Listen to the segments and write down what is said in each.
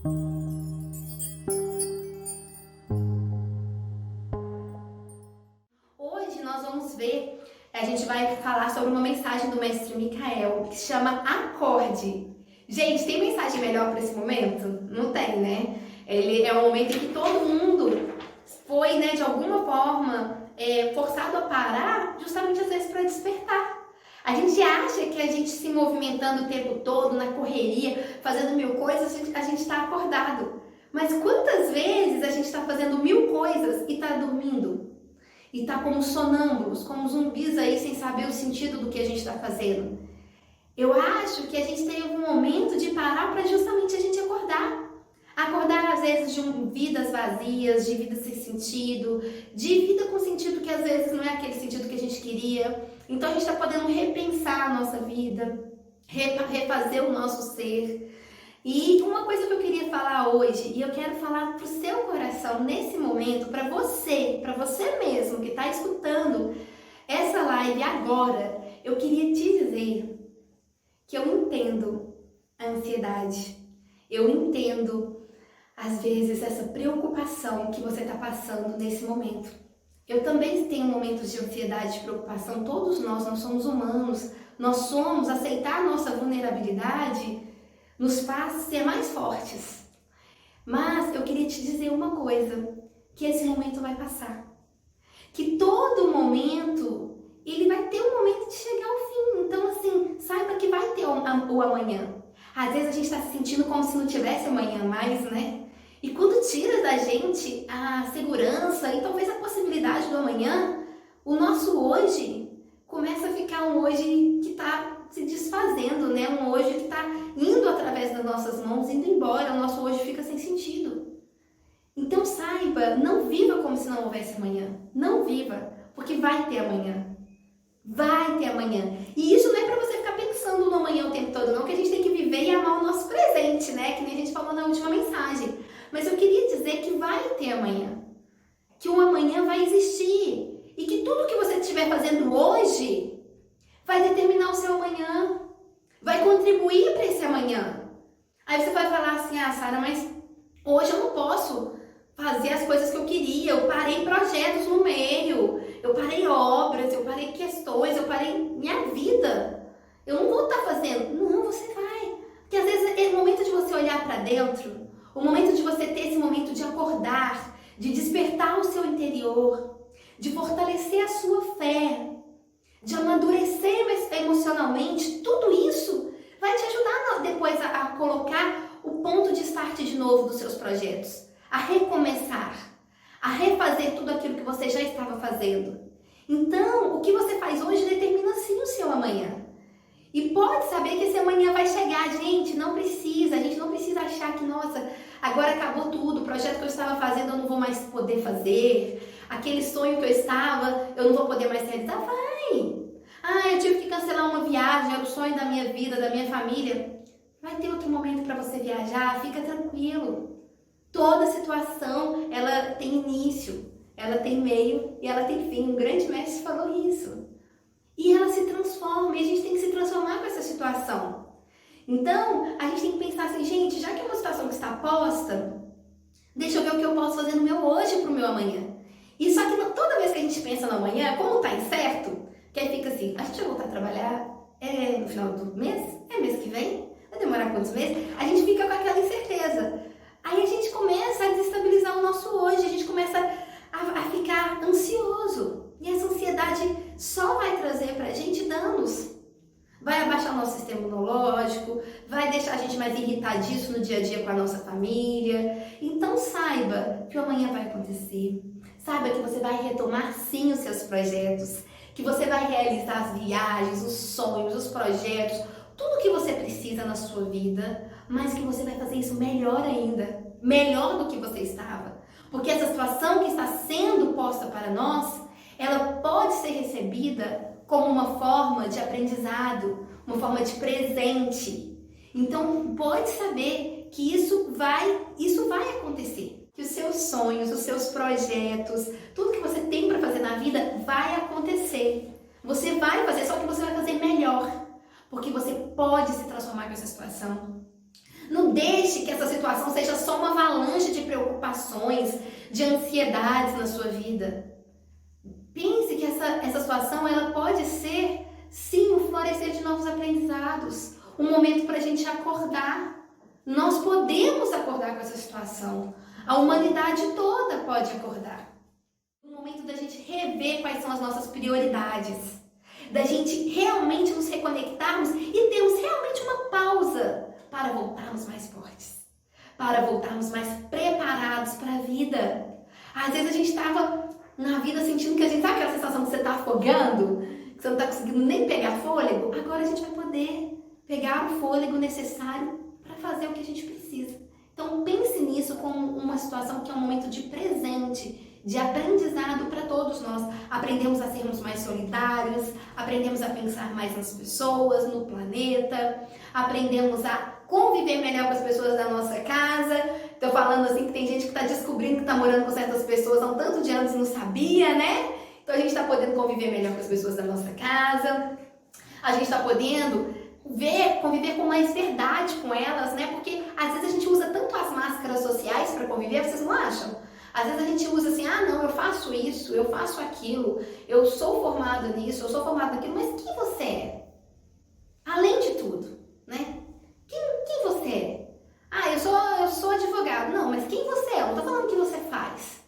Hoje nós vamos ver, a gente vai falar sobre uma mensagem do mestre Micael, que se chama Acorde. Gente, tem mensagem melhor para esse momento? Não tem, né? Ele é um momento em que todo mundo foi, né, de alguma forma, forçado a parar, justamente às vezes para despertar. A gente acha que a gente se movimentando o tempo todo, na correria, fazendo mil coisas, a gente está acordado. Mas quantas vezes a gente está fazendo mil coisas e está dormindo? E está como sonâmbulos, como zumbis aí, sem saber o sentido do que a gente está fazendo. Eu acho que a gente tem um momento de parar para justamente a gente acordar. Acordar, às vezes, de vidas vazias, de vida sem sentido, de vida com sentido que às vezes não é aquele sentido que a gente queria. Então a gente está podendo repensar a nossa vida, refazer o nosso ser. E uma coisa que eu queria falar hoje, e eu quero falar para o seu coração nesse momento, para você mesmo que está escutando essa live agora, eu queria te dizer que eu entendo a ansiedade, eu entendo às vezes essa preocupação que você está passando nesse momento. Eu também tenho momentos de ansiedade, de preocupação, todos nós somos humanos, aceitar a nossa vulnerabilidade nos faz ser mais fortes. Mas eu queria te dizer uma coisa, que esse momento vai passar. Que todo momento, ele vai ter um momento de chegar ao fim. Então assim, saiba que vai ter o amanhã. Às vezes a gente está se sentindo como se não tivesse amanhã mais, né? E quando tira da gente a segurança e talvez a possibilidade do amanhã, o nosso hoje começa a ficar um hoje que está se desfazendo, né? Um hoje que está indo através das nossas mãos, indo embora, o nosso hoje fica sem sentido. Então saiba, não viva como se não houvesse amanhã. Não viva, porque vai ter amanhã. Vai ter amanhã. E isso não é para você ficar pensando no amanhã o tempo todo, não, que a gente tem que viver e amar o nosso presente, né? Que nem a gente falou na última mensagem. Mas eu queria dizer que vai ter amanhã. Que o amanhã vai existir. E que tudo que você estiver fazendo hoje vai determinar o seu amanhã. Vai contribuir para esse amanhã. Aí você vai falar assim, Sara, mas hoje eu não posso fazer as coisas que eu queria. Eu parei projetos no meio. Eu parei obras, eu parei questões, eu parei minha vida. Eu não vou estar fazendo. Não, você vai. Porque às vezes é o momento de você olhar para dentro, o momento de você ter esse momento de acordar, de despertar o seu interior, de fortalecer a sua fé, de amadurecer emocionalmente. Tudo isso vai te ajudar depois a colocar o ponto de start de novo dos seus projetos, a recomeçar, a refazer tudo aquilo que você já estava fazendo. Então, o que você faz hoje determina sim o seu amanhã. E pode saber que esse amanhã vai chegar, a gente não precisa achar que, nossa, agora acabou tudo, o projeto que eu estava fazendo eu não vou mais poder fazer, aquele sonho que eu estava, eu não vou poder mais realizar. Vai! Eu tive que cancelar uma viagem, era o sonho da minha vida, da minha família. Vai ter outro momento para você viajar, fica tranquilo. Toda situação, ela tem início, ela tem meio e ela tem fim. Um grande mestre falou isso. E ela se transforma, e a gente tem que se transformar com essa situação. Então, a gente tem que pensar assim, gente, já que é uma situação que está posta, deixa eu ver o que eu posso fazer no meu hoje para o meu amanhã. E só que toda vez que a gente pensa no amanhã, como está incerto, que aí fica assim, a gente vai voltar a trabalhar no final do mês? É mês que vem? Vai demorar quantos meses? A gente fica com aquela incerteza. Aí a gente começa a desestabilizar o nosso hoje, a gente começa a ficar ansioso. E essa ansiedade só vai trazer pra gente danos. Vai abaixar o nosso sistema imunológico, vai deixar a gente mais irritadiço no dia a dia com a nossa família. Então saiba que o amanhã vai acontecer. Saiba que você vai retomar sim os seus projetos, que você vai realizar as viagens, os sonhos, os projetos, tudo que você precisa na sua vida, mas que você vai fazer isso melhor ainda, melhor do que você estava. Porque essa situação que está sendo posta para nós, ela pode ser recebida como uma forma de aprendizado, uma forma de presente. Então, pode saber que isso vai acontecer. Que os seus sonhos, os seus projetos, tudo que você tem para fazer na vida vai acontecer. Você vai fazer, só que você vai fazer melhor. Porque você pode se transformar com essa situação. Não deixe que essa situação seja preocupações, de ansiedades na sua vida. Pense que essa situação ela pode ser, sim, um florescer de novos aprendizados, um momento para a gente acordar. Nós podemos acordar com essa situação. A humanidade toda pode acordar. Um momento da gente rever quais são as nossas prioridades, da gente realmente nos reconectarmos e termos realmente uma pausa para voltarmos mais fortes, para voltarmos mais preparados para a vida. Às vezes a gente estava na vida sentindo que a gente, sabe aquela sensação que você está afogando, que você não está conseguindo nem pegar fôlego? Agora a gente vai poder pegar o fôlego necessário para fazer o que a gente precisa. Então pense nisso como uma situação que é um momento de presente, de aprendizado para todos nós. Aprendemos a sermos mais solidários, aprendemos a pensar mais nas pessoas, no planeta, aprendemos a conviver melhor com as pessoas da nossa casa. Estou falando assim que tem gente que está descobrindo que está morando com certas pessoas há um tanto de anos e não sabia, né? Então a gente está podendo conviver melhor com as pessoas da nossa casa, a gente está podendo conviver com mais verdade com elas, né? Porque às vezes a gente usa tanto as máscaras sociais para conviver, vocês não acham? Às vezes a gente usa assim, não, eu faço isso, eu faço aquilo, eu sou formado nisso, eu sou formado naquilo, mas quem você é? Além de tudo, né? Quem você é? Eu sou advogado. Não, mas quem você é? Eu não tô falando o que você faz.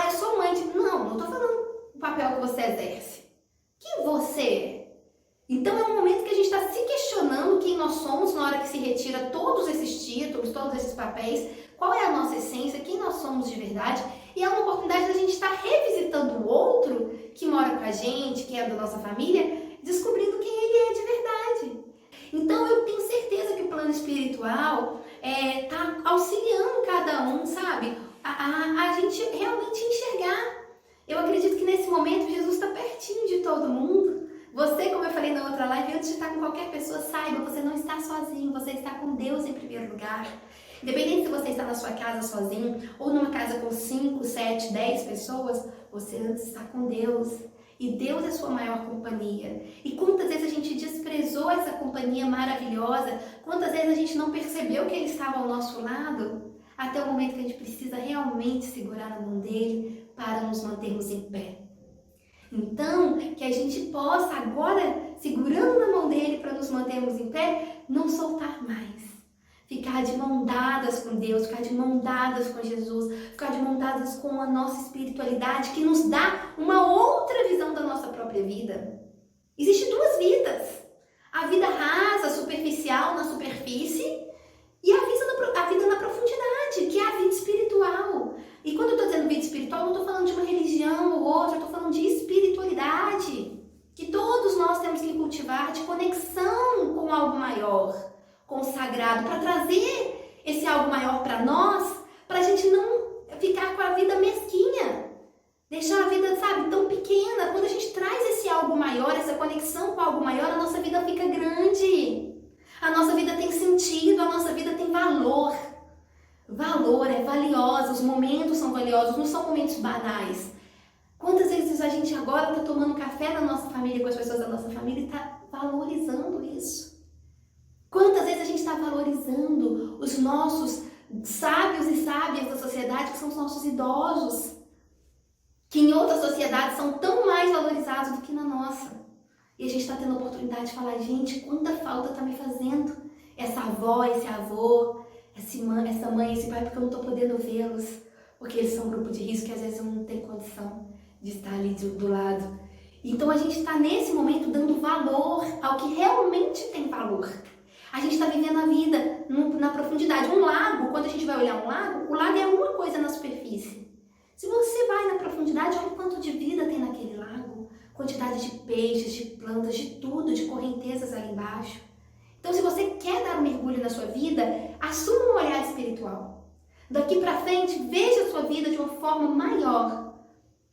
Eu sou mãe de... Não tô falando o papel que você exerce. Quem você é? Então é um momento que a gente está se questionando quem nós somos na hora que se retira todos esses títulos, todos esses papéis, qual é a nossa essência, quem nós somos de verdade, e é uma oportunidade da gente estar revisitando o outro que mora com a gente, que é da nossa família, descobrindo quem ele é de verdade. Então eu tenho certeza que o plano espiritual está auxiliando cada um, sabe? A gente realmente enxergar. Eu acredito que nesse momento Jesus está pertinho de todo mundo. Você, como eu falei na outra live, antes de estar com qualquer pessoa, saiba, você não está sozinho, você está com Deus em primeiro lugar. Independente se você está na sua casa sozinho ou numa casa com 5, 7, 10 pessoas, você está com Deus. E Deus é sua maior companhia. E quantas vezes a gente desprezou essa companhia maravilhosa, quantas vezes a gente não percebeu que Ele estava ao nosso lado, até o momento que a gente precisa realmente segurar na mão dEle para nos mantermos em pé. Então, que a gente possa agora, segurando na mão dEle para nos mantermos em pé, não soltar mais. Ficar de mão dadas com Deus, ficar de mão dadas com Jesus, ficar de mão dadas com a nossa espiritualidade, que nos dá uma outra visão da nossa própria vida. Existem duas vidas. A vida rasa, superficial, na superfície, e a vida na profundidade, que é a vida espiritual. E quando eu estou dizendo vida espiritual, não estou falando de uma religião ou outra, eu estou falando de espiritualidade, que todos nós temos que cultivar, de conexão com algo maior, consagrado, para trazer esse algo maior para nós, para a gente não ficar com a vida mesquinha, deixar a vida, sabe, tão pequena. Quando a gente traz esse algo maior, essa conexão com algo maior, a nossa vida fica grande, a nossa vida tem sentido, a nossa vida tem valor. Valor é valiosa, os momentos são valiosos, não são momentos banais. Quantas vezes a gente agora está tomando café na nossa família, com as pessoas da nossa família, e está valorizando isso? Quantas vezes a gente está valorizando os nossos sábios e sábias da sociedade, que são os nossos idosos, que em outras sociedades são tão mais valorizados do que na nossa. E a gente está tendo a oportunidade de falar, gente, quanta falta está me fazendo essa avó, esse avô, essa mãe, esse pai, porque eu não estou podendo vê-los, porque eles são um grupo de risco que às vezes eu não tenho condição de estar ali do lado. Então a gente está nesse momento dando valor ao que realmente tem valor. A gente está vivendo a vida na profundidade. Um lago, quando a gente vai olhar um lago, o lago é uma coisa na superfície. Se você vai na profundidade, olha o quanto de vida tem naquele lago. Quantidade de peixes, de plantas, de tudo, de correntezas ali embaixo. Então, se você quer dar um mergulho na sua vida, assuma um olhar espiritual. Daqui para frente, veja a sua vida de uma forma maior,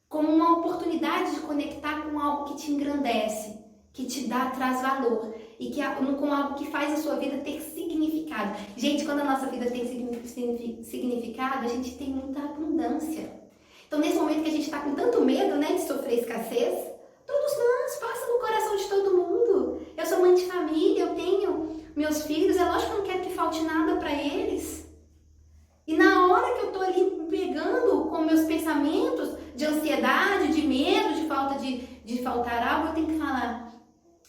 como uma oportunidade de conectar com algo que te engrandece, que te traz valor e com algo que faz a sua vida ter significado. Gente, quando a nossa vida tem significado, a gente tem muita abundância. Então, nesse momento que a gente está com tanto medo, né, de sofrer escassez, todos nós, passa no coração de todo mundo. Eu sou mãe de família, eu tenho meus filhos, é lógico que eu não quero que falte nada para eles. E na hora que eu estou ali ansiedade, de medo, de faltar algo, eu tenho que falar,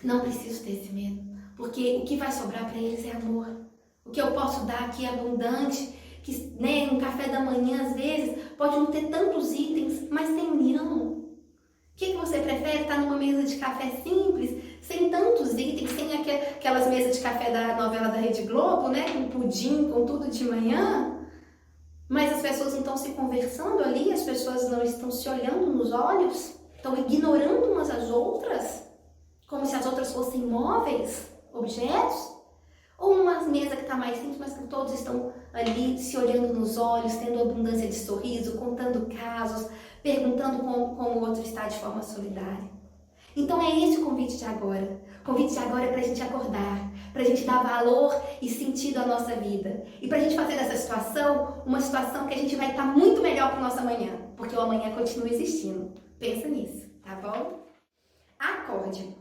não preciso ter esse medo, porque o que vai sobrar para eles é amor. O que eu posso dar aqui é abundante, que, né, um café da manhã, às vezes, pode não ter tantos itens, mas tem união. O que você prefere? Estar numa mesa de café simples, sem tantos itens, sem aquelas mesas de café da novela da Rede Globo, né? Com pudim, com tudo de manhã. Mas as pessoas não estão se conversando ali, as pessoas não estão se olhando nos olhos, estão ignorando umas às outras, como se as outras fossem móveis, objetos. Ou uma mesa que está mais simples, mas que todos estão ali se olhando nos olhos, tendo abundância de sorriso, contando casos, perguntando como o outro está de forma solidária. Então é esse o convite de agora. O convite de agora é para a gente acordar, para a gente dar valor e sentido à nossa vida. E para a gente fazer dessa situação uma situação que a gente vai estar muito melhor para o nosso amanhã, porque o amanhã continua existindo. Pensa nisso, tá bom? Acorde.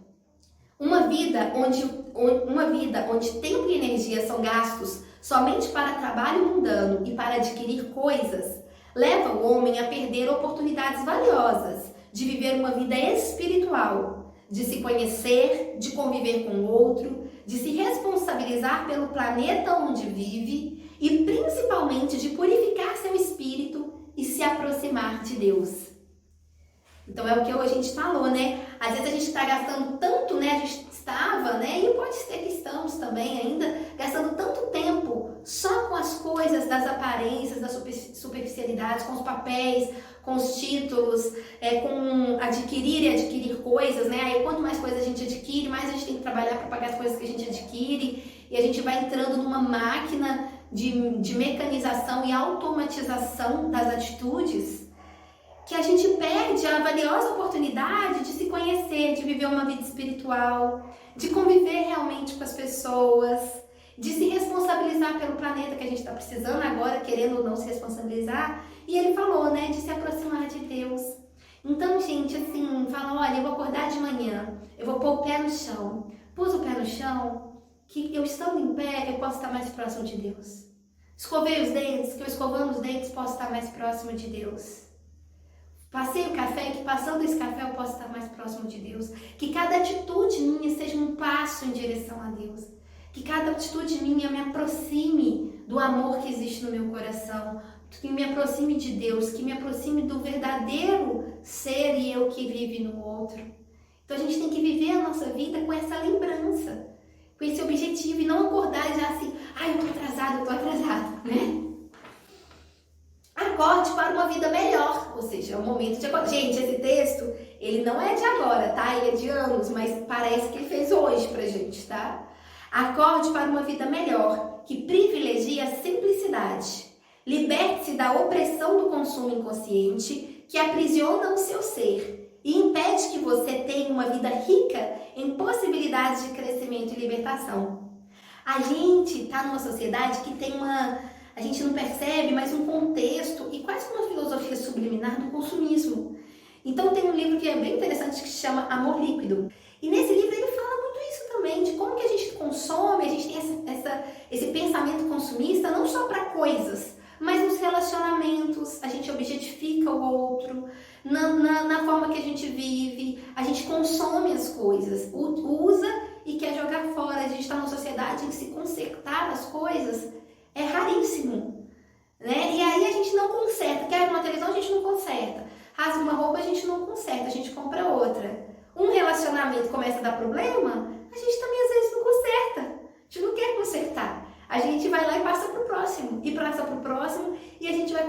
Uma vida onde tempo e energia são gastos somente para trabalho mundano e para adquirir coisas, leva o homem a perder oportunidades valiosas de viver uma vida espiritual, de se conhecer, de conviver com o outro, de se responsabilizar pelo planeta onde vive e principalmente de purificar seu espírito e se aproximar de Deus. Então é o que a gente falou, né? Às vezes a gente está gastando tanto, né? A gente estava, né? E pode ser que estamos também ainda gastando tanto tempo só com as coisas das aparências, das superficialidades, com os papéis, com os títulos, com adquirir e adquirir coisas, né? Aí quanto mais coisas a gente adquire, mais a gente tem que trabalhar para pagar as coisas que a gente adquire e a gente vai entrando numa máquina de mecanização e automatização das atitudes, que a gente perde a valiosa oportunidade de se conhecer, de viver uma vida espiritual, de conviver realmente com as pessoas, de se responsabilizar pelo planeta que a gente está precisando agora, querendo ou não se responsabilizar. E ele falou, né, de se aproximar de Deus. Então, gente, assim, fala, olha, eu vou acordar de manhã, eu vou pôr o pé no chão. Pus o pé no chão, que eu estando em pé, eu posso estar mais próximo de Deus. Escovei os dentes, que eu escovando os dentes posso estar mais próximo de Deus. Passei o café, que passando esse café eu posso estar mais próximo de Deus. Que cada atitude minha seja um passo em direção a Deus. Que cada atitude minha me aproxime do amor que existe no meu coração. Que me aproxime de Deus, que me aproxime do verdadeiro ser e eu que vive no outro. Então a gente tem que viver a nossa vida com essa lembrança, com esse objetivo e não acordar já assim, ai, eu tô atrasado, né? Acorde para uma vida melhor, ou seja, é o momento de acordar. Gente, esse texto, ele não é de agora, tá? Ele é de anos, mas parece que ele fez hoje pra gente, tá? Acorde para uma vida melhor, que privilegia a simplicidade. Liberte-se da opressão do consumo inconsciente, que aprisiona o seu ser e impede que você tenha uma vida rica em possibilidades de crescimento e libertação. A gente tá numa sociedade que tem a gente não percebe, mas um contexto e quase uma filosofia subliminar do consumismo. Então tem um livro que é bem interessante que se chama Amor Líquido. E nesse livro ele fala muito isso também, de como que a gente consome, a gente tem esse pensamento consumista não só para coisas, mas nos relacionamentos, a gente objetifica o outro, na forma que a gente vive, a gente consome as coisas, usa e quer jogar fora. A gente está numa sociedade em que se consertar as coisas é raríssimo, né? E aí a gente não conserta. Quer uma televisão, a gente não conserta. Rasga uma roupa, a gente não conserta, a gente compra outra. Um relacionamento começa a dar problema, a gente também às vezes não conserta. A gente não quer consertar. A gente vai lá e passa pro próximo, e passa pro próximo, e a gente vai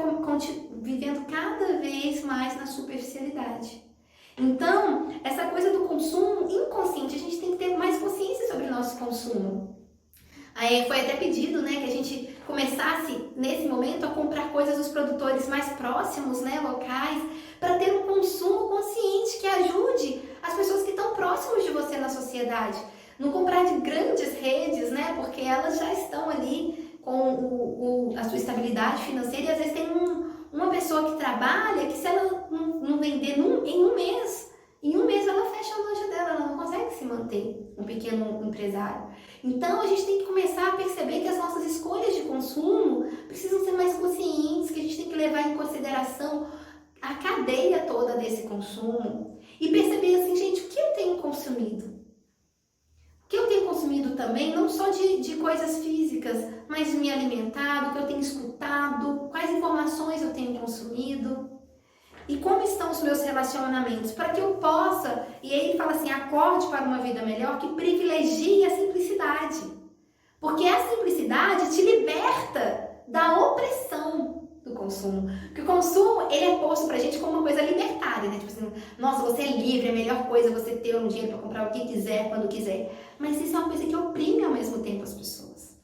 vivendo cada vez mais na superficialidade. Então, essa coisa do consumo inconsciente, a gente tem que ter mais consciência sobre o nosso consumo. Aí foi até pedido, né, que a gente começasse, nesse momento, a comprar coisas dos produtores mais próximos, né, locais, para ter um consumo consciente que ajude as pessoas que estão próximas de você na sociedade. Não comprar de grandes redes, né, porque elas já estão ali com a sua estabilidade financeira e às vezes tem uma pessoa que trabalha que se ela não vender em um mês ela fecha a loja dela, ela não consegue se manter, um pequeno empresário. Então a gente tem que começar a perceber que as nossas escolhas de consumo precisam ser mais conscientes, que a gente tem que levar em consideração a cadeia toda desse consumo e perceber assim, gente, o que eu tenho consumido? O que eu tenho consumido também, não só de coisas físicas, mas de me alimentar, o que eu tenho escutado, quais informações eu tenho consumido e como estão os meus relacionamentos, para que eu possa, e aí ele fala assim, acorde para uma vida melhor que privilegie a simplicidade, porque a simplicidade te liberta da opressão do consumo. Porque o consumo, ele é posto pra gente como uma coisa libertária, né? Tipo assim, nossa, você é livre, é a melhor coisa você ter um dinheiro para comprar o que quiser, quando quiser. Mas isso é uma coisa que oprime ao mesmo tempo as pessoas.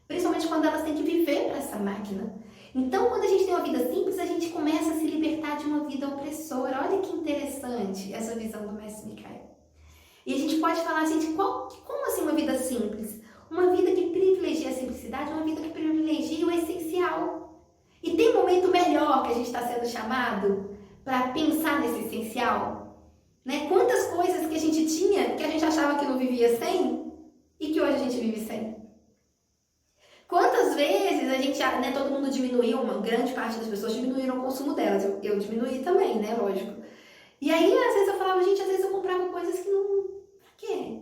Principalmente quando elas têm que viver para essa máquina. Então, quando a gente tem uma vida simples, a gente começa a se libertar de uma vida opressora. Olha que interessante essa visão do mestre Michael. E a gente pode falar, gente, como assim uma vida simples? Uma vida que privilegia a simplicidade, uma vida que privilegia o essencial. E tem momento melhor que a gente está sendo chamado para pensar nesse essencial? Né? Quantas coisas que a gente tinha, que a gente achava que não vivia sem, e que hoje a gente vive sem? Quantas vezes a gente, né, todo mundo diminuiu, uma grande parte das pessoas diminuíram o consumo delas, eu diminuí também, né, lógico. E aí, às vezes eu falava, gente, às vezes eu comprava coisas que não... Pra quê?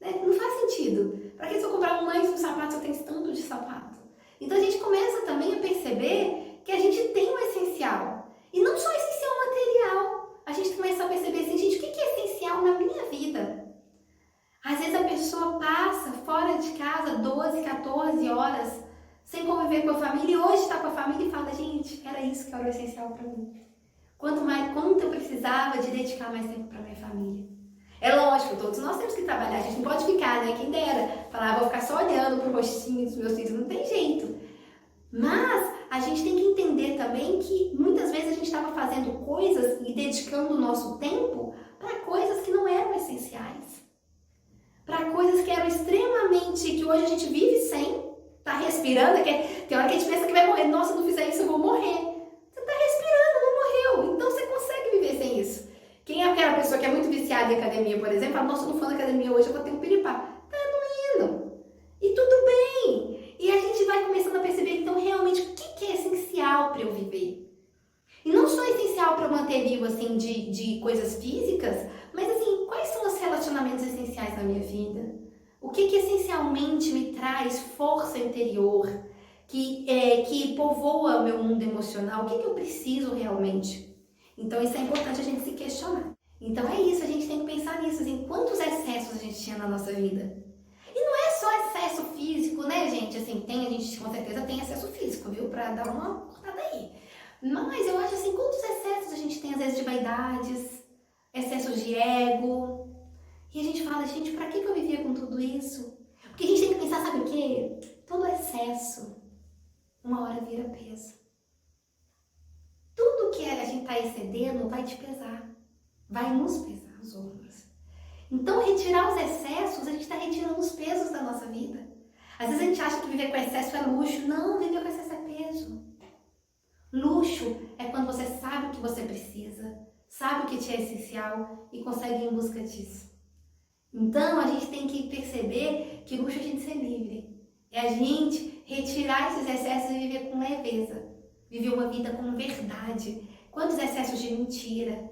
Né? Não faz sentido. Pra que se eu comprar mais um sapato, eu tenho esse tanto de sapato? Então a gente começa também a perceber que a gente tem um essencial. E não só essencial material. A gente começa a perceber assim, gente, o que é essencial na minha vida? Às vezes a pessoa passa fora de casa 12, 14 horas sem conviver com a família e hoje está com a família e fala, gente, era isso que era o essencial para mim. Quanto eu precisava de dedicar mais tempo para minha família. É lógico, todos nós temos que trabalhar, a gente não pode ficar, né? Quem dera, falar, vou ficar só olhando pro rostinho dos meus filhos, não tem jeito. Mas a gente tem que entender também que muitas vezes a gente estava fazendo coisas e dedicando o nosso tempo para coisas que não eram essenciais. Para coisas que eram extremamente, que hoje a gente vive sem, tá respirando, tem hora que a gente pensa que vai morrer, nossa, não fizer isso eu vou morrer. Você tá respirando, não morreu, então você consegue viver sem isso. Quem é aquela pessoa que é muito viciada em academia, por exemplo, fala, nossa, eu não vou na academia hoje, eu vou ter um piripá. Tá não indo. E tudo bem. E a gente vai começando a perceber, então, realmente, o que é essencial para eu viver? E não só essencial para eu manter vivo, assim, de coisas físicas, mas, assim, quais são os relacionamentos essenciais na minha vida? O que essencialmente me traz força interior, que povoa o meu mundo emocional? O que eu preciso realmente? Então isso é importante a gente se questionar. Então é isso, a gente tem que pensar nisso, assim, quantos excessos a gente tinha na nossa vida. E não é só excesso físico, né, gente? Assim, a gente com certeza tem excesso físico, viu? Pra dar uma cortada aí. Mas eu acho assim, quantos excessos a gente tem, às vezes, de vaidades, excessos de ego. E a gente fala, gente, pra que eu vivia com tudo isso? Porque a gente tem que pensar, sabe o quê? Todo excesso, uma hora vira peso. Tudo que a gente está excedendo vai te pesar, vai nos pesar os ombros. Então, retirar os excessos, a gente está retirando os pesos da nossa vida. Às vezes a gente acha que viver com excesso é luxo. Não, viver com excesso é peso. Luxo é quando você sabe o que você precisa, sabe o que te é essencial e consegue ir em busca disso. Então, a gente tem que perceber que luxo é a gente ser livre. É a gente retirar esses excessos e viver com leveza. Viver uma vida com verdade. Quantos excessos de mentira,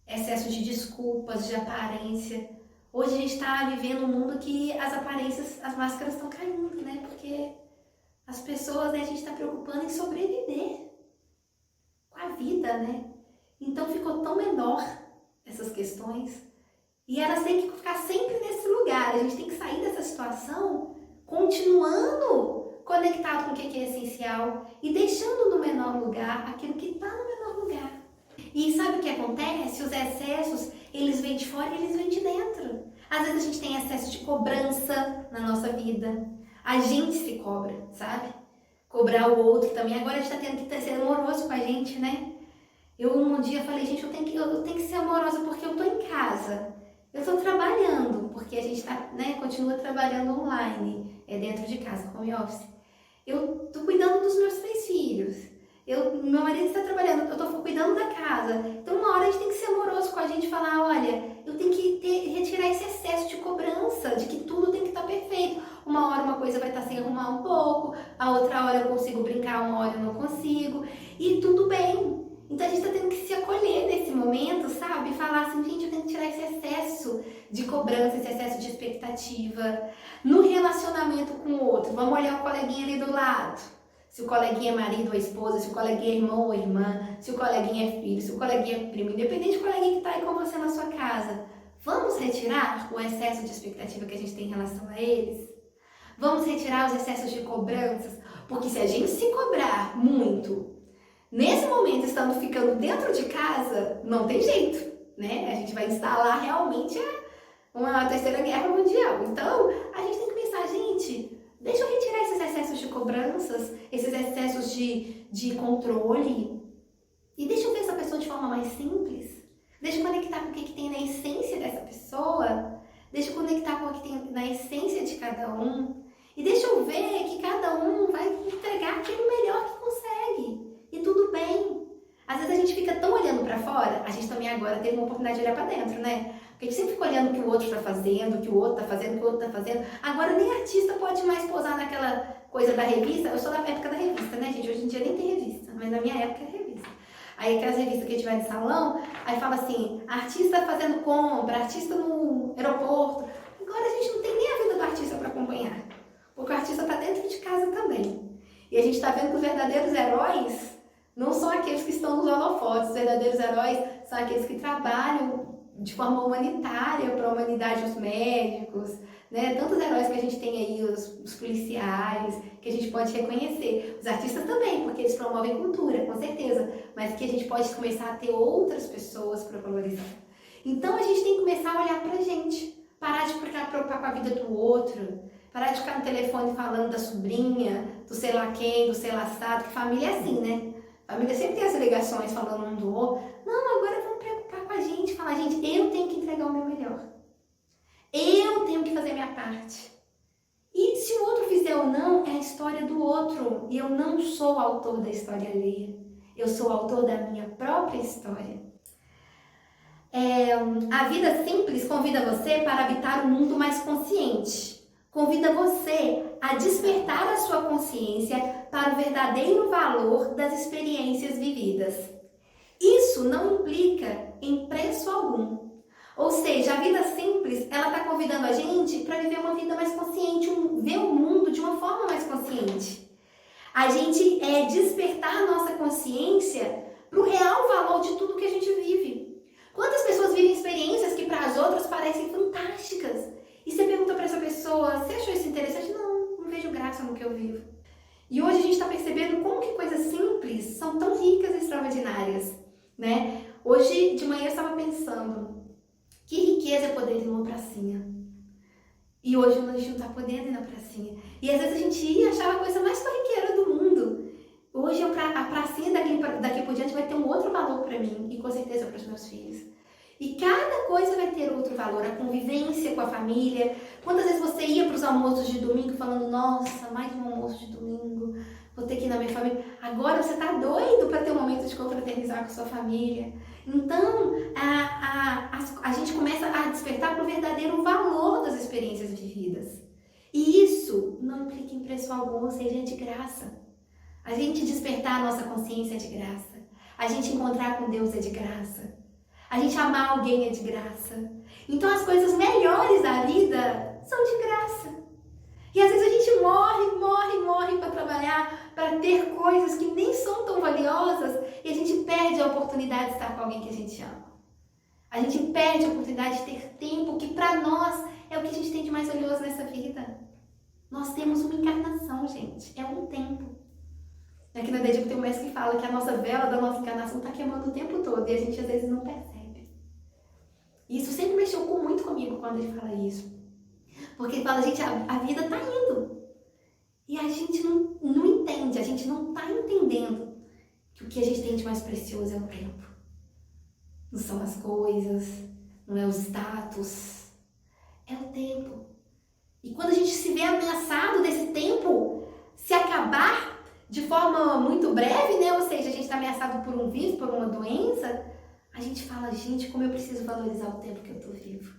excessos de desculpas, de aparência. Hoje a gente está vivendo um mundo que as aparências, as máscaras estão caindo, né? Porque as pessoas, né, a gente está preocupando em sobreviver com a vida, né? Então ficou tão menor essas questões. E elas têm que ficar sempre nesse lugar. A gente tem que sair dessa situação continuando conectado com o que é essencial e deixando no menor lugar aquilo que está no menor lugar. E sabe o que acontece? Os excessos, eles vêm de fora e eles vêm de dentro. Às vezes a gente tem excesso de cobrança na nossa vida. A gente se cobra, sabe? Cobrar o outro também. Agora a gente está tendo que ser amoroso com a gente, né? Eu um dia falei, gente, eu tenho que ser amorosa porque eu tô em casa. Eu tô trabalhando, porque a gente tá, né, continua trabalhando online, dentro de casa, home office. Eu tô cuidando dos meus 3 filhos. Meu marido está trabalhando, eu tô cuidando da casa. Então uma hora a gente tem que ser amoroso com a gente e falar, olha, eu tenho que retirar esse excesso de cobrança, de que tudo tem que estar perfeito. Uma hora uma coisa vai estar sem arrumar um pouco, a outra hora eu consigo brincar, uma hora eu não consigo. E tudo bem. Então a gente tá tendo que se acolher nesse momento, sabe? Falar assim, gente, eu tenho que tirar esse excesso de cobrança, esse excesso de expectativa. No relacionamento com o outro, vamos olhar o coleguinha ali do lado. Se o coleguinha é marido ou esposa, se o coleguinha é irmão ou irmã, se o coleguinha é filho, se o coleguinha é primo, independente do coleguinha que tá aí com você na sua casa. Vamos retirar o excesso de expectativa que a gente tem em relação a eles? Vamos retirar os excessos de cobranças? Porque se a gente se cobrar muito, nesse momento estando ficando dentro de casa, não tem jeito, né? A gente vai instalar realmente uma terceira guerra mundial. Então, a gente tem que pensar, gente, deixa eu retirar esses excessos de cobranças, esses excessos de controle, e deixa eu ver essa pessoa de forma mais simples. Deixa eu conectar com o que tem na essência dessa pessoa. Deixa eu conectar com o que tem na essência de cada um. E deixa eu ver que cada um vai entregar aquilo melhor que consegue. E tudo bem. Às vezes a gente fica tão olhando pra fora, a gente também agora teve uma oportunidade de olhar pra dentro, né? Porque a gente sempre fica olhando o que o outro tá fazendo, o que o outro tá fazendo, o que o outro tá fazendo. Agora nem artista pode mais posar naquela coisa da revista. Eu sou da época da revista, né, gente? Hoje em dia nem tem revista, mas na minha época era revista. Aí aquelas revistas que a gente vai no salão, aí fala assim, artista fazendo compra, artista no aeroporto. Agora a gente não tem nem a vida do artista para acompanhar, porque o artista está dentro de casa também. E a gente está vendo que os verdadeiros heróis não são aqueles que estão nos holofotes, os verdadeiros heróis são aqueles que trabalham de forma humanitária para a humanidade, os médicos, né? Tantos heróis que a gente tem aí, os policiais, que a gente pode reconhecer. Os artistas também, porque eles promovem cultura, com certeza, mas que a gente pode começar a ter outras pessoas para valorizar. Então a gente tem que começar a olhar pra gente, parar de ficar preocupar com a vida do outro, parar de ficar no telefone falando da sobrinha, do sei lá quem, do sei lá assado, que família é assim, né? Família sempre tem as ligações falando um do outro. Não, agora vamos preocupar com a gente, falar, gente, eu tenho que entregar o meu melhor. Eu tenho que fazer a minha parte. E se o outro fizer ou não, é a história do outro. E eu não sou o autor da história alheia. Eu sou o autor da minha própria história. A vida simples convida você para habitar um mundo mais consciente. Convida você a despertar a sua consciência para o verdadeiro valor das experiências vividas. Isso não implica em preço algum. Ou seja, a vida simples, ela está convidando a gente para viver uma vida mais consciente, ver o mundo de uma forma mais consciente. A gente despertar a nossa consciência para o real valor de tudo que a gente vive. Quantas pessoas vivem experiências que para as outras parecem fantásticas? E você pergunta para essa pessoa, você achou isso interessante? Não vejo graça no que eu vivo. E hoje a gente está percebendo como que coisas simples são tão ricas e extraordinárias, né? Hoje de manhã eu estava pensando, que riqueza é poder ir numa pracinha. E hoje a gente não está podendo ir na pracinha. E às vezes a gente ia e achava a coisa mais corriqueira do mundo. Hoje a pracinha daqui por diante vai ter um outro valor para mim e com certeza para os meus filhos. E cada coisa vai ter outro valor, a convivência com a família. Quantas vezes você ia para os almoços de domingo falando, nossa, mais um almoço de domingo, vou ter que ir na minha família. Agora você está doido para ter um momento de confraternizar com a sua família. Então, a gente começa a despertar para o verdadeiro valor das experiências vividas. E isso não implica em preço algum, ou seja, é de graça. A gente despertar a nossa consciência é de graça. A gente encontrar com Deus é de graça. A gente amar alguém é de graça. Então as coisas melhores da vida são de graça. E às vezes a gente morre para trabalhar, para ter coisas que nem são tão valiosas e a gente perde a oportunidade de estar com alguém que a gente ama. A gente perde a oportunidade de ter tempo que para nós é o que a gente tem de mais valioso nessa vida. Nós temos uma encarnação, gente. É um tempo. Aqui na Dedico tem um mestre que fala que a nossa vela da nossa encarnação está queimando o tempo todo e a gente às vezes não percebe. E isso sempre mexeu muito comigo quando ele fala isso. Porque ele fala, gente, a vida está indo. E a gente não entende, a gente não está entendendo que o que a gente tem de mais precioso é o tempo. Não são as coisas, não é o status, é o tempo. E quando a gente se vê ameaçado desse tempo se acabar de forma muito breve, né? Ou seja, a gente está ameaçado por um vírus, por uma doença, a gente fala, gente, como eu preciso valorizar o tempo que eu estou vivo.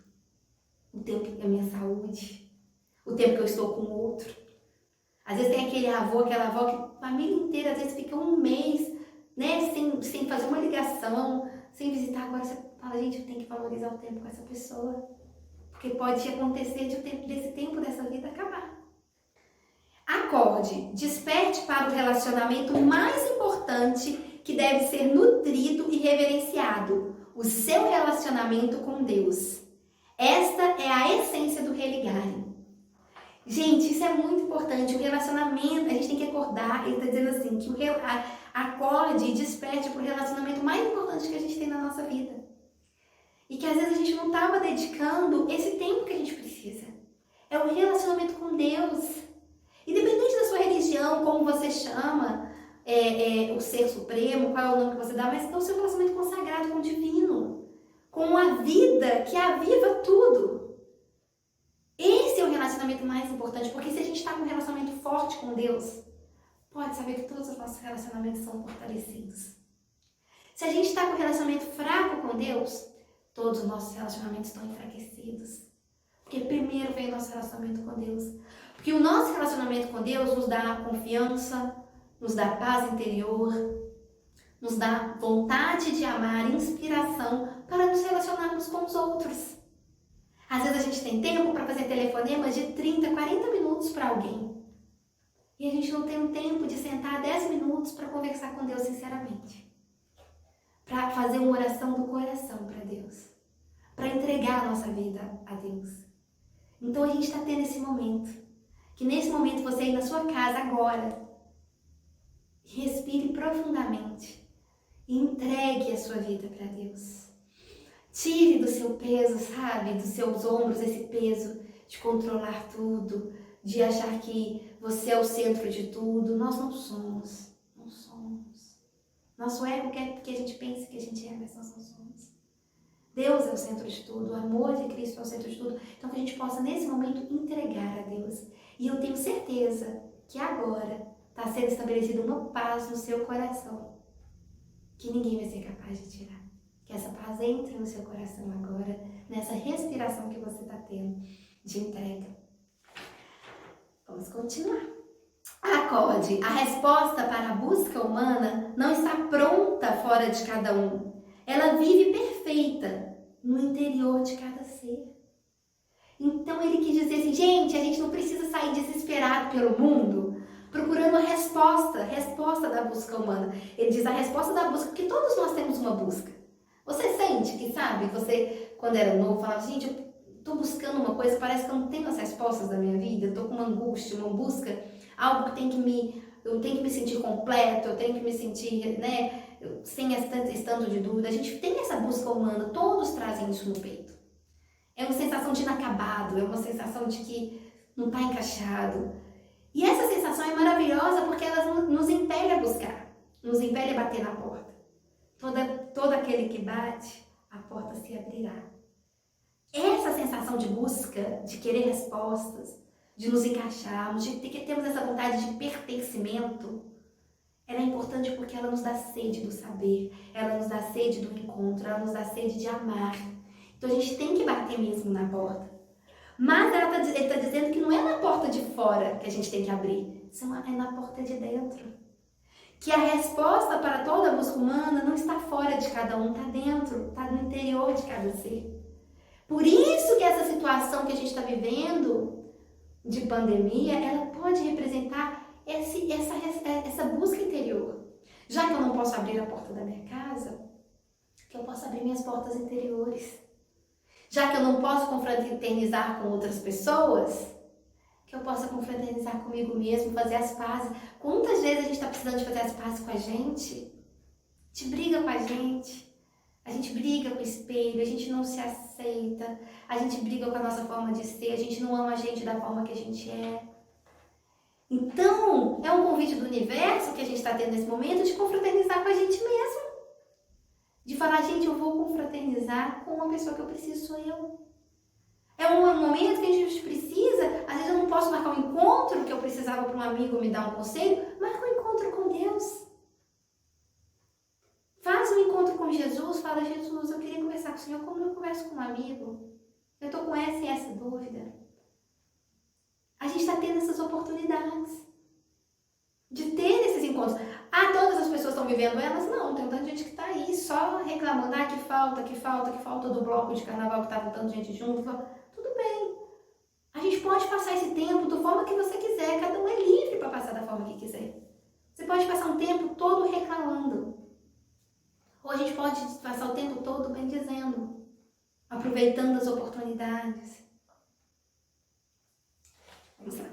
O tempo da minha saúde, o tempo que eu estou com o outro. Às vezes tem aquele avô, aquela avó que a família inteira às vezes fica um mês, né, sem fazer uma ligação, sem visitar, agora você fala, gente, eu tenho que valorizar o tempo com essa pessoa. Porque pode acontecer desse tempo dessa vida acabar. Acorde, desperte para o relacionamento mais importante que deve ser nutrido e reverenciado, o seu relacionamento com Deus. Esta é a essência do religar. Gente, isso é muito importante. O relacionamento, a gente tem que acordar. Ele está dizendo assim, que acorde e desperte para o relacionamento mais importante que a gente tem na nossa vida. E que às vezes a gente não estava dedicando esse tempo que a gente precisa. É o relacionamento com Deus. Independente da sua religião, como você chama, o Ser Supremo, qual é o nome que você dá, mas é o seu relacionamento consagrado com o Divino. Com a vida que aviva tudo. Esse é o relacionamento mais importante, porque se a gente está com um relacionamento forte com Deus, pode saber que todos os nossos relacionamentos são fortalecidos. Se a gente está com um relacionamento fraco com Deus, todos os nossos relacionamentos estão enfraquecidos. Porque primeiro vem o nosso relacionamento com Deus. Porque o nosso relacionamento com Deus nos dá confiança, nos dá paz interior, nos dá vontade de amar, inspiração para nos relacionarmos com os outros. Às vezes a gente tem tempo para fazer telefonemas de 30, 40 minutos para alguém. E a gente não tem um tempo de sentar 10 minutos para conversar com Deus sinceramente. Para fazer uma oração do coração para Deus. Para entregar a nossa vida a Deus. Então a gente está tendo esse momento. Que nesse momento você aí na sua casa agora, respire profundamente e entregue a sua vida para Deus. Tire do seu peso, sabe, dos seus ombros esse peso de controlar tudo, de achar que você é o centro de tudo. Nós não somos, não somos. Nosso ego quer que a gente pense que a gente é, mas nós não somos. Deus é o centro de tudo, o amor de Cristo é o centro de tudo. Então que a gente possa nesse momento entregar a Deus. E eu tenho certeza que agora está sendo estabelecida uma paz no seu coração que ninguém vai ser capaz de tirar. Que essa paz entre no seu coração agora, nessa respiração que você está tendo de entrega. Vamos continuar. Acorde. A resposta para a busca humana não está pronta fora de cada um. Ela vive perfeita no interior de cada ser. Então ele quis dizer assim, gente, a gente não precisa sair desesperado pelo mundo, procurando a resposta da busca humana. Ele diz a resposta da busca, porque todos nós temos uma busca. Você sente que, sabe, você, quando era novo, falava, gente, eu tô buscando uma coisa, parece que eu não tenho as respostas da minha vida, eu tô com uma angústia, uma busca, algo que eu tenho que me sentir completo, eu tenho que me sentir, né, sem esse tanto de dúvida. A gente tem essa busca humana, todos trazem isso no peito. É uma sensação de inacabado, é uma sensação de que não tá encaixado. E essa sensação é maravilhosa porque ela nos impele a buscar, nos impele a bater na porta. Todo aquele que bate, a porta se abrirá. Essa sensação de busca, de querer respostas, de nos encaixarmos, de que temos essa vontade de pertencimento, ela é importante porque ela nos dá sede do saber, ela nos dá sede do encontro, ela nos dá sede de amar. Então a gente tem que bater mesmo na porta. Mas ele está dizendo que não é na porta de fora que a gente tem que abrir, é na porta de dentro. Que a resposta para toda a busca humana não está fora de cada um, está dentro, está no interior de cada ser. Por isso que essa situação que a gente está vivendo de pandemia, ela pode representar essa busca interior. Já que eu não posso abrir a porta da minha casa, que eu possa abrir minhas portas interiores. Já que eu não posso confraternizar com outras pessoas, que eu possa confraternizar comigo mesmo, fazer as pazes. Quantas vezes a gente está precisando de fazer as pazes com a gente? A gente briga com a gente briga com o espelho, a gente não se aceita, a gente briga com a nossa forma de ser, a gente não ama a gente da forma que a gente é. Então, é um convite do universo que a gente está tendo nesse momento de confraternizar com a gente mesmo. De falar, gente, eu vou confraternizar com uma pessoa que eu preciso, sou eu. É um momento que a gente precisa, às vezes eu não posso marcar um encontro que eu precisava para um amigo me dar um conselho, marca um encontro com Deus. Faz um encontro com Jesus, fala, Jesus, eu queria conversar com o Senhor como eu converso com um amigo. Eu estou com essa e essa dúvida. A gente está tendo essas oportunidades de ter esses encontros. Ah, todas as pessoas estão vivendo elas? Não, tem um tanto de gente que está aí só reclamando, ah, que falta do bloco de carnaval que estava tanta gente junto. Tudo bem. A gente pode passar esse tempo da forma que você quiser, cada um é livre para passar da forma que quiser. Você pode passar um tempo todo reclamando. Ou a gente pode passar o tempo todo bendizendo, aproveitando as oportunidades. Vamos lá.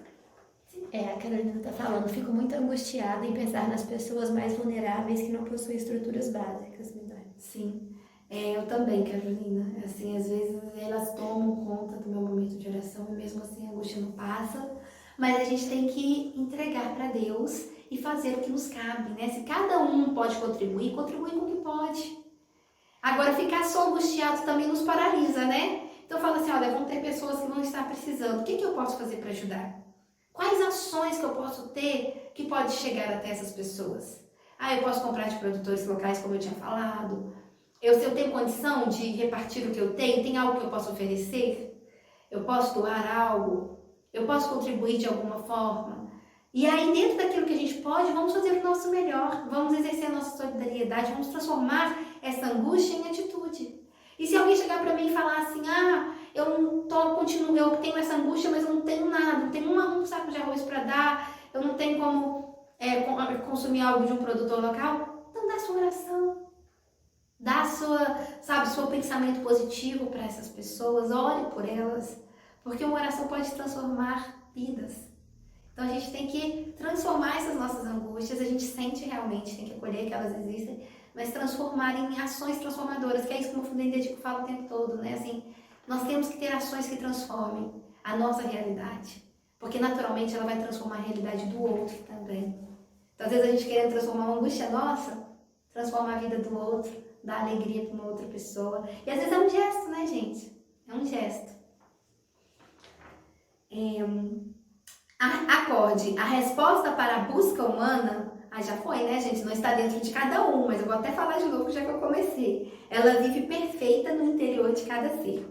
A Carolina está falando, fico muito angustiada em pensar nas pessoas mais vulneráveis que não possuem estruturas básicas. Sim, eu também, Carolina. Assim, às vezes elas tomam conta do meu momento de oração e mesmo assim a angústia não passa. Mas a gente tem que entregar para Deus e fazer o que nos cabe, né? Se cada um pode contribuir, contribui com o que pode. Agora, ficar só angustiado também nos paralisa, né? Então, eu falo assim, olha, vão ter pessoas que vão estar precisando. O que eu posso fazer para ajudar? Quais ações que eu posso ter que pode chegar até essas pessoas? Ah, eu posso comprar de produtores locais, como eu tinha falado. Se eu tenho condição de repartir o que eu tenho, tem algo que eu posso oferecer? Eu posso doar algo? Eu posso contribuir de alguma forma? E aí, dentro daquilo que a gente pode, vamos fazer o nosso melhor. Vamos exercer a nossa solidariedade, vamos transformar essa angústia em atitude. E se alguém chegar para mim e falar assim, ah, eu tenho essa angústia, mas eu não tenho nada, não tenho um saco de arroz para dar, eu não tenho como consumir algo de um produtor local, então dá sua oração. Dá seu pensamento positivo para essas pessoas, ore por elas, porque uma oração pode transformar vidas. Então a gente tem que transformar essas nossas angústias, a gente sente realmente, tem que acolher que elas existem, mas transformar em ações transformadoras, que é isso que o Fundem Dedico fala o tempo todo, né? Assim, nós temos que ter ações que transformem a nossa realidade, porque naturalmente ela vai transformar a realidade do outro também. Então às vezes a gente querendo transformar uma angústia nossa, transforma a vida do outro, dá alegria para uma outra pessoa. E às vezes é um gesto, né, gente? É um gesto. Acorde. A resposta para a busca humana, já foi, né, gente? Não está dentro de cada um, mas eu vou até falar de novo já que eu comecei. Ela vive perfeita no interior de cada ser.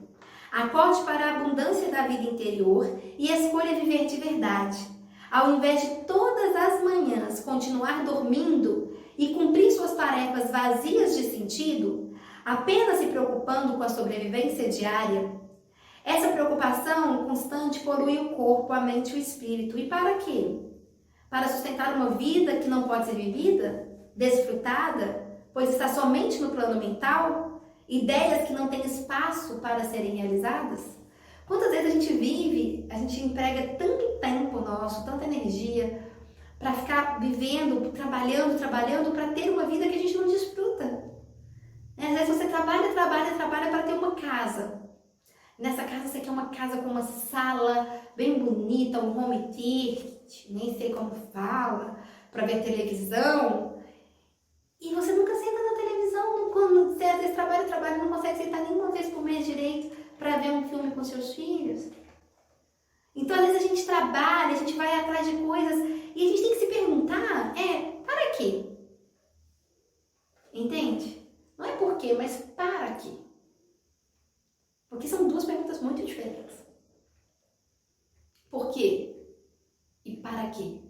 Acorde para a abundância da vida interior e escolha viver de verdade. Ao invés de todas as manhãs continuar dormindo e cumprir suas tarefas vazias de sentido, apenas se preocupando com a sobrevivência diária, essa preocupação constante polui o corpo, a mente e o espírito. E para quê? Para sustentar uma vida que não pode ser vivida, desfrutada, pois está somente no plano mental, ideias que não têm espaço para serem realizadas? Quantas vezes a gente emprega tanto tempo nosso, tanta energia, para ficar vivendo, trabalhando, para ter uma vida que a gente não desfruta. Às vezes você trabalha para ter uma casa. Nessa casa você quer uma casa com uma sala bem bonita, um home theater, nem sei como fala, para ver televisão. E você nunca senta na televisão, quando você às vezes trabalha, não consegue sentar nenhuma vez por mês direito para ver um filme com seus filhos. Então, às vezes a gente trabalha, a gente vai atrás de coisas e a gente tem que se perguntar, para quê? Entende? Não é por quê, mas para quê? Porque são duas perguntas muito diferentes. Por quê? E para quê?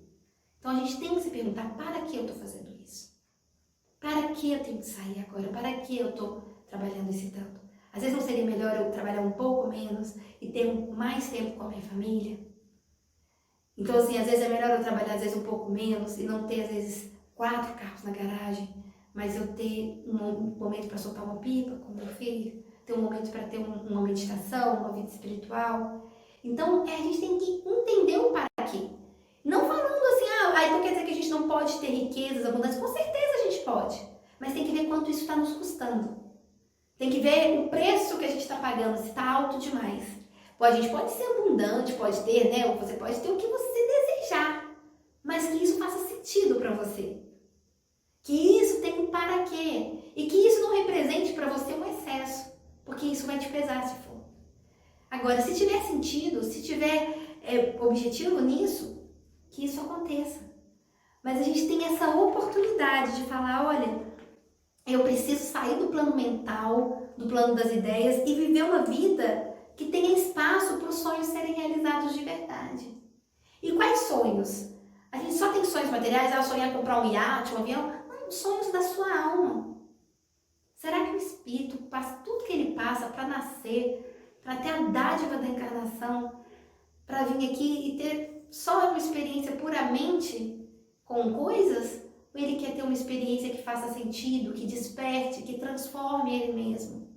Então, a gente tem que se perguntar, para que eu estou fazendo isso? Para que eu tenho que sair agora? Para que eu estou trabalhando esse tanto? Às vezes não seria melhor eu trabalhar um pouco menos e ter mais tempo com a minha família? Então, assim, às vezes é melhor eu trabalhar às vezes um pouco menos e não ter, às vezes, 4 carros na garagem, mas eu ter um momento para soltar uma pipa com meu filho, ter um momento para ter uma meditação, uma vida espiritual. Então, a gente tem que entender o para quê. Não falando assim, então quer dizer que a gente não pode ter riquezas, abundância. Com certeza a gente pode, mas tem que ver quanto isso está nos custando. Tem que ver o preço que a gente está pagando, se está alto demais. A gente pode ser abundante, pode ter, né? Ou você pode ter o que você desejar, mas que isso faça sentido para você. Que isso tenha um para quê. E que isso não represente para você um excesso, porque isso vai te pesar se for. Agora, se tiver sentido, se tiver objetivo nisso, que isso aconteça. Mas a gente tem essa oportunidade de falar, olha, eu preciso sair do plano mental, do plano das ideias e viver uma vida que tenha espaço para os sonhos serem realizados de verdade. E quais sonhos? A gente só tem sonhos materiais, sonhar comprar um iate, um avião. Não, sonhos da sua alma. Será que o espírito passa tudo que ele passa para nascer, para ter a dádiva da encarnação, para vir aqui e ter só uma experiência puramente com coisas? Ou ele quer ter uma experiência que faça sentido, que desperte, que transforme ele mesmo?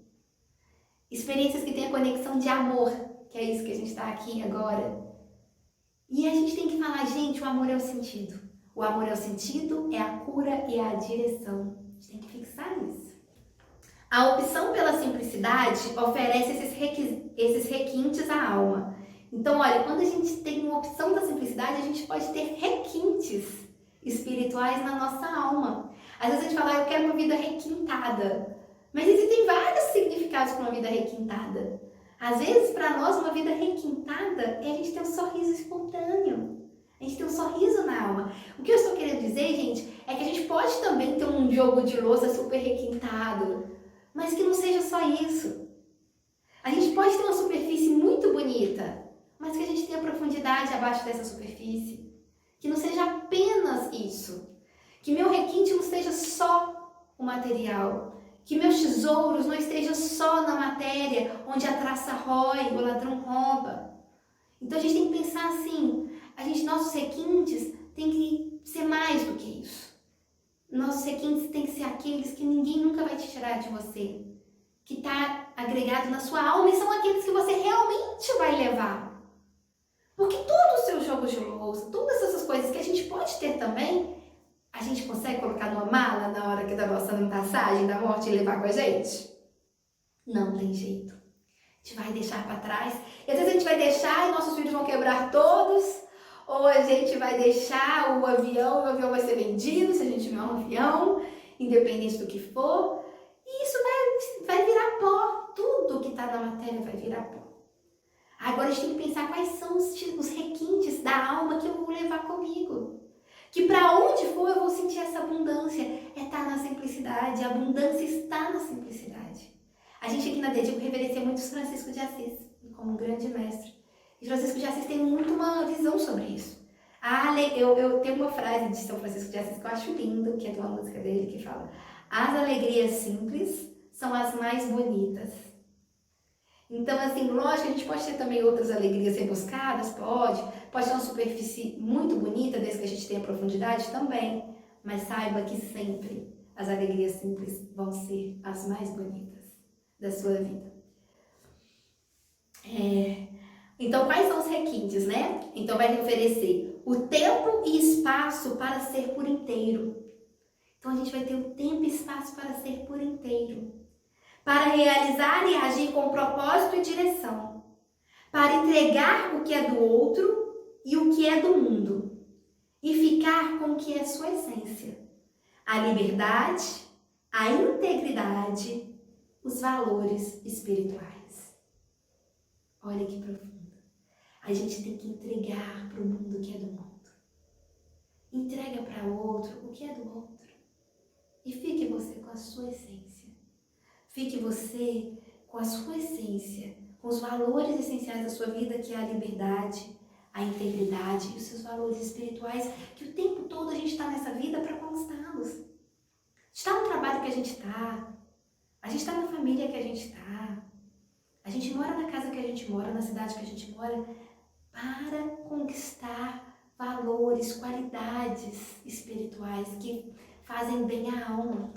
Experiências que tenham conexão de amor, que é isso que a gente está aqui agora. E a gente tem que falar, gente, o amor é o sentido. O amor é o sentido, é a cura e é a direção. A gente tem que fixar isso. A opção pela simplicidade oferece esses requintes à alma. Então, olha, quando a gente tem uma opção da simplicidade, a gente pode ter requintes espirituais na nossa alma. Às vezes a gente fala, eu quero uma vida requintada. Mas existem vários significados para uma vida requintada. Às vezes, para nós, uma vida requintada é a gente ter um sorriso espontâneo. A gente ter um sorriso na alma. O que eu estou querendo dizer, gente, é que a gente pode também ter um jogo de louça super requintado, mas que não seja só isso. A gente pode ter uma superfície muito bonita, mas que a gente tenha profundidade abaixo dessa superfície. Que não seja apenas isso. Que meu requinte não seja só o material. Que meus tesouros não estejam só na matéria, onde a traça rói, o ladrão rouba. Então a gente tem que pensar assim, nossos requintes têm que ser mais do que isso. Nossos requintes têm que ser aqueles que ninguém nunca vai te tirar de você. Que está agregado na sua alma e são aqueles que você realmente vai levar. Porque todo o seu jogo de louça, todas essas coisas que a gente pode ter também, a gente consegue colocar numa mala na hora que da nossa passagem da morte e levar com a gente? Não tem jeito. A gente vai deixar para trás. E às vezes a gente vai deixar e nossos filhos vão quebrar todos. Ou a gente vai deixar o avião vai ser vendido se a gente tiver um avião, independente do que for. E isso vai virar pó. Tudo que está na matéria vai virar pó. Agora a gente tem que pensar quais são os requintes da alma que eu vou levar comigo. Que para onde for eu vou sentir essa abundância. É estar na simplicidade. A abundância está na simplicidade. A gente aqui na Dedico reverencia muito Francisco de Assis, como um grande mestre. E Francisco de Assis tem muito uma visão sobre isso. Eu tenho uma frase de São Francisco de Assis que eu acho lindo, que é de uma música dele, que fala: as alegrias simples são as mais bonitas. Então, assim, lógico, a gente pode ter também outras alegrias rebuscadas, pode ter uma superfície muito bonita, desde que a gente tenha profundidade também, mas saiba que sempre as alegrias simples vão ser as mais bonitas da sua vida. Então, quais são os requintes, né? Então, vai oferecer o tempo e espaço para ser por inteiro. Então, a gente vai ter o tempo e espaço para ser por inteiro. Para realizar e agir com propósito e direção, para entregar o que é do outro e o que é do mundo, e ficar com o que é sua essência, a liberdade, a integridade, os valores espirituais. Olha que profundo. A gente tem que entregar para o mundo o que é do mundo. Entrega para o outro o que é do outro. E fique você com a sua essência. Fique você com a sua essência, com os valores essenciais da sua vida, que é a liberdade, a integridade e os seus valores espirituais, que o tempo todo a gente está nessa vida para conquistá-los. Está no trabalho que a gente está, a gente está na família que a gente está, a gente mora na casa que a gente mora, na cidade que a gente mora, para conquistar valores, qualidades espirituais que fazem bem à alma.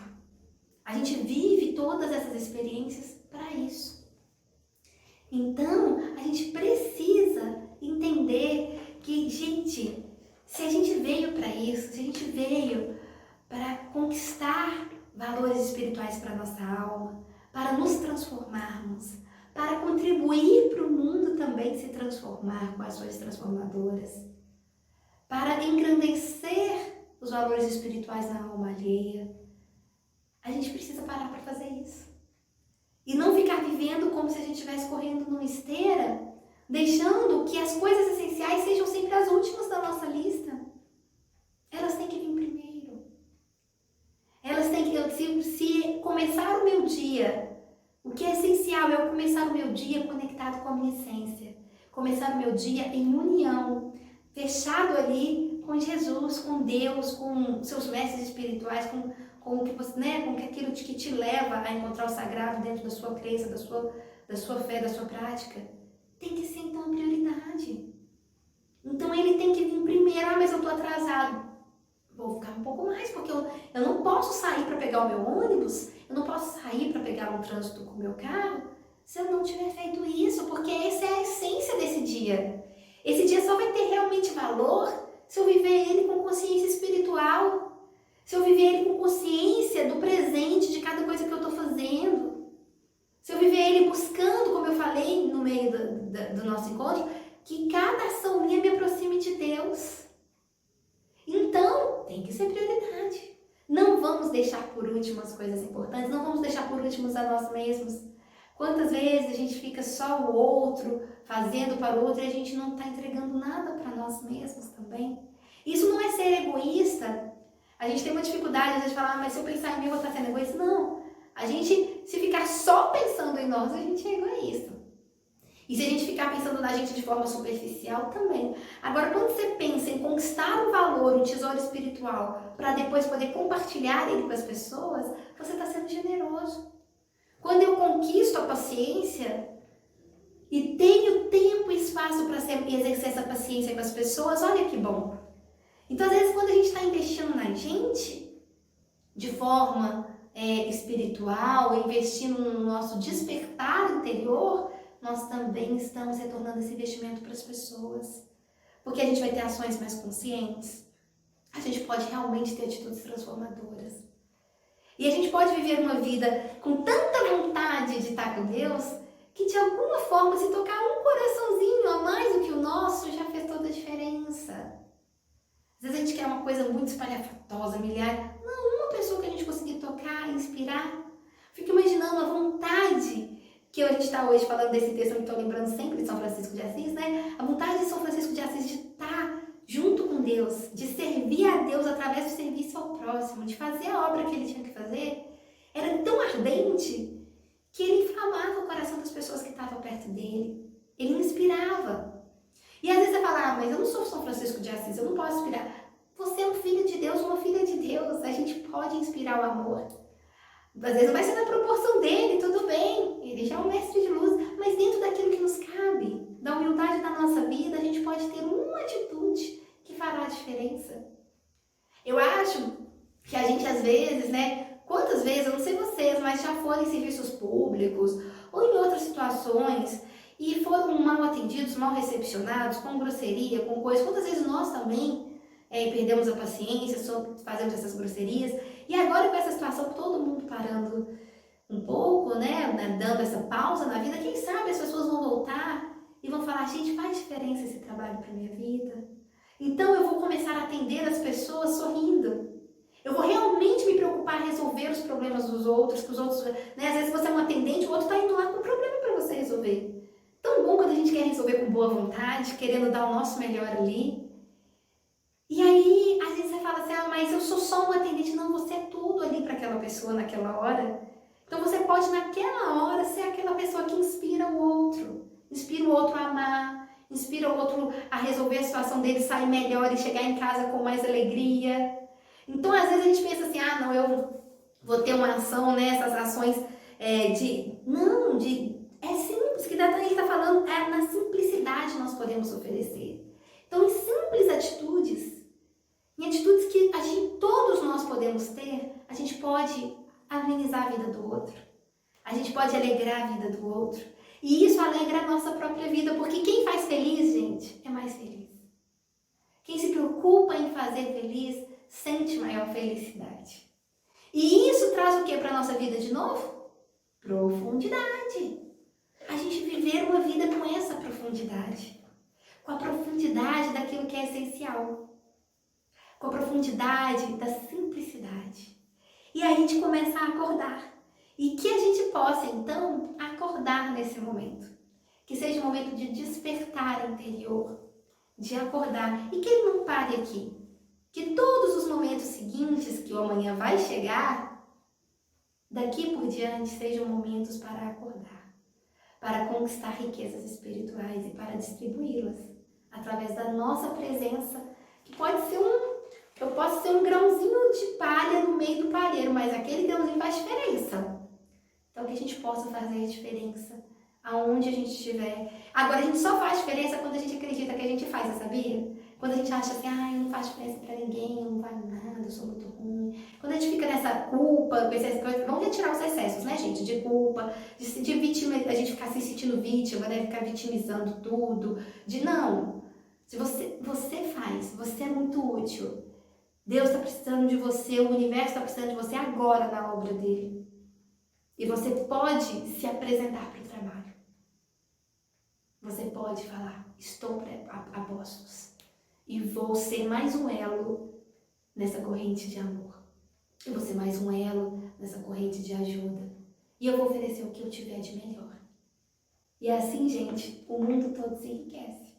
A gente vive todas essas experiências para isso. Então, a gente precisa entender que, gente, se a gente veio para isso, se a gente veio para conquistar valores espirituais para a nossa alma, para nos transformarmos, para contribuir para o mundo também se transformar com ações transformadoras, para engrandecer os valores espirituais na alma alheia, a gente precisa parar para fazer isso. E não ficar vivendo como se a gente estivesse correndo numa esteira, deixando que as coisas essenciais sejam sempre as últimas da nossa lista. Elas têm que vir primeiro. Elas têm que, se começar o meu dia, o que é essencial é eu começar o meu dia conectado com a minha essência. Começar o meu dia em união, fechado ali com Jesus, com Deus, com seus mestres espirituais, com o que você, né, com aquilo que te leva a encontrar o sagrado dentro da sua crença, da sua fé, da sua prática, tem que ser então a prioridade. Então ele tem que vir primeiro. Ah, mas eu tô atrasado. Vou ficar um pouco mais, porque eu não posso sair para pegar o meu ônibus, eu não posso sair para pegar um trânsito com o meu carro, se eu não tiver feito isso, porque essa é a essência desse dia. Esse dia só vai ter realmente valor se eu viver ele com consciência espiritual, se eu viver ele com consciência do presente de cada coisa que eu estou fazendo, se eu viver ele buscando, como eu falei no meio do nosso encontro, que cada ação minha me aproxime de Deus. Então, tem que ser prioridade. Não vamos deixar por último as coisas importantes, não vamos deixar por últimos a nós mesmos. Quantas vezes a gente fica só o outro, fazendo para o outro, e a gente não está entregando nada para nós mesmos também? Isso não é ser egoísta. A gente tem uma dificuldade às vezes de falar, mas se eu pensar em mim eu vou estar sendo egoísta. Não. A gente, se ficar só pensando em nós, a gente é egoísta. E se a gente ficar pensando na gente de forma superficial, também. Agora, quando você pensa em conquistar um valor, um tesouro espiritual, para depois poder compartilhar ele com as pessoas, você está sendo generoso. Quando eu conquisto a paciência e tenho tempo e espaço para exercer essa paciência com as pessoas, olha que bom. Então, às vezes, quando a gente está investindo na gente, de forma espiritual, investindo no nosso despertar interior, nós também estamos retornando esse investimento para as pessoas. Porque a gente vai ter ações mais conscientes, a gente pode realmente ter atitudes transformadoras. E a gente pode viver uma vida com tanta vontade de estar com Deus, que de alguma forma, se tocar um coraçãozinho a mais do que o nosso, já fez toda a diferença. Às vezes a gente quer uma coisa muito espalhafatosa, milhares. Não, uma pessoa que a gente conseguir tocar, inspirar. Fico imaginando a vontade que a gente está hoje falando desse texto, eu estou lembrando sempre de São Francisco de Assis, né? A vontade de São Francisco de Assis de estar junto com Deus, de servir a Deus através do serviço ao próximo, de fazer a obra que ele tinha que fazer, era tão ardente que ele inflamava o coração das pessoas que estavam perto dele. Ele inspirava. E às vezes você fala, mas eu não sou São Francisco de Assis, eu não posso inspirar. Você é um filho de Deus, uma filha de Deus, a gente pode inspirar o amor. Às vezes não vai ser na proporção dele, tudo bem, ele já é um mestre de luz, mas dentro daquilo que nos cabe, da humildade da nossa vida, a gente pode ter uma atitude que fará a diferença. Eu acho que a gente às vezes, né, quantas vezes, eu não sei vocês, mas já foram em serviços públicos ou em outras situações e foram mal atendidos, mal recepcionados, com grosseria, com coisas. Quantas vezes nós também perdemos a paciência, fazemos essas grosserias. E agora com essa situação, todo mundo parando um pouco, né, dando essa pausa na vida, quem sabe as pessoas vão voltar e vão falar, gente, faz diferença esse trabalho para minha vida? Então eu vou começar a atender as pessoas sorrindo. Eu vou realmente me preocupar em resolver os problemas dos outros, que os outros, né, às vezes você é um atendente, o outro está indo lá com um problema para você resolver. Tão bom quando a gente quer resolver com boa vontade, querendo dar o nosso melhor ali. E aí, às vezes você fala assim, ah, mas eu sou só um atendente. Não, você é tudo ali para aquela pessoa naquela hora. Então você pode naquela hora ser aquela pessoa que inspira o outro a amar, inspira o outro a resolver a situação dele, sair melhor e chegar em casa com mais alegria. Então às vezes a gente pensa assim, ah não, eu vou ter uma ação, né, essas ações é simples, que ele está falando, na simplicidade nós podemos oferecer. Então em simples atitudes, em atitudes que todos nós podemos ter, a gente pode amenizar a vida do outro. A gente pode alegrar a vida do outro. E isso alegra a nossa própria vida, porque quem faz feliz, gente, é mais feliz. Quem se preocupa em fazer feliz, sente maior felicidade. E isso traz o que para a nossa vida de novo? Profundidade. A gente viver uma vida com essa profundidade. Com a profundidade daquilo que é essencial. Com a profundidade da simplicidade. E aí a gente começa a acordar. E que a gente possa, então, acordar nesse momento. Que seja um momento de despertar interior, de acordar. E que ele não pare aqui. Que todos os momentos seguintes, que o amanhã vai chegar, daqui por diante sejam momentos para acordar. Para conquistar riquezas espirituais e para distribuí-las. Através da nossa presença, que Eu posso ser um grãozinho de palha no meio do palheiro, mas aquele grãozinho faz diferença. Então que a gente possa fazer a diferença aonde a gente estiver. Agora a gente só faz diferença quando a gente acredita que a gente faz, você sabia? Quando a gente acha assim, ai, não faz diferença pra ninguém, eu não vale nada, eu sou muito ruim. Quando a gente fica nessa culpa, com essas coisas, vamos retirar os excessos, né, gente? De culpa, de vítima, a gente ficar se sentindo vítima, né? Ficar vitimizando tudo. Não. Se você faz, você é muito útil. Deus está precisando de você, o universo está precisando de você agora na obra dele. E você pode se apresentar para o trabalho. Você pode falar, estou a postos. E vou ser mais um elo nessa corrente de amor. Eu vou ser mais um elo nessa corrente de ajuda. E eu vou oferecer o que eu tiver de melhor. E assim, gente, o mundo todo se enriquece.